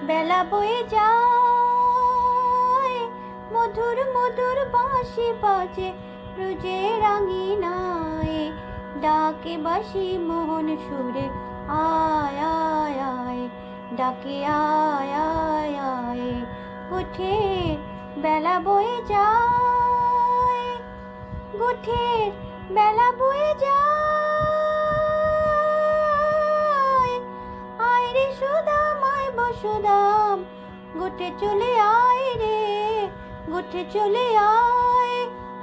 বেলা বয়ে যায়, মধুর মধুর বাঁশি বাজে রোজের আঙিনায়, ডাকে বাঁশি মোহন সুরে আয় আয় আয়, ডাকে আয় আয় আয়। গোঠের বেলা বয়ে যায়, গোঠের বেলা বয়ে যায়, আয় রে সুদাম আয় বসুদাম, গোঠে চলে আয় রে, গোঠে চলে আয়।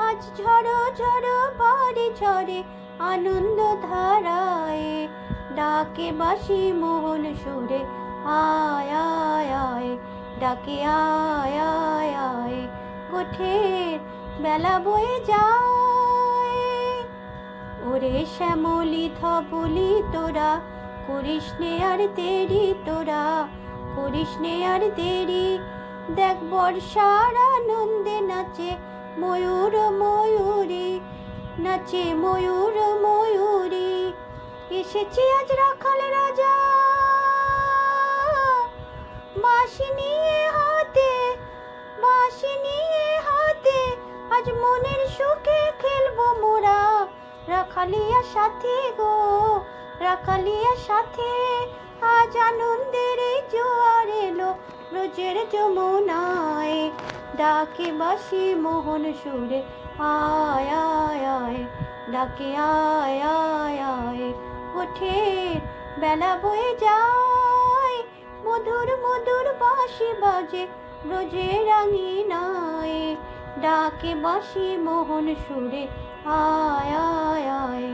আজ ঝড়ো ঝড়ো বাড়ি ঝড়ে আনন্দ ধারায়, ডাকে বাঁশি মোহন সুরে আয় আয় আয়, ডাকে আয় আয় আয়। গোঠের বেলা বয়ে যায়। ওরে শ্যামলি ধবলি তোরা, করিস নে আর দেরি তোরা, করিস নে আর দেরি। দেখ বর্ষার আনন্দে নাচে ময়ূর ময়ূরী, নাচে ময়ূর ময়ূরী। এসেছে আজ রাখাল রাজা, বাঁশি নিয়ে হাতে, বাঁশি নিয়ে হাতে, আজ মনের সুখে খেলবো মোরা। রাখালিয়া সাথে গো, রাখালিয়া সাথে, আজ আনন্দের এই জোয়ার এলো রোজের যমুনায়, ডাকে বাঁশি মোহন সুরে আয় আয় আয়, ডাকে আয় আয় আয়। গোঠের বেলা বয়ে যায়, মধুর মধুর বাঁশি বাজে ব্রজের আঙিনায়, ডাকে বাঁশি মোহন সুরে আয় আয় আয়,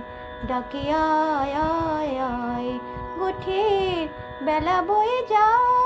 ডাকে আয় আয় আয়। গোঠের বেলা বয়ে যায়।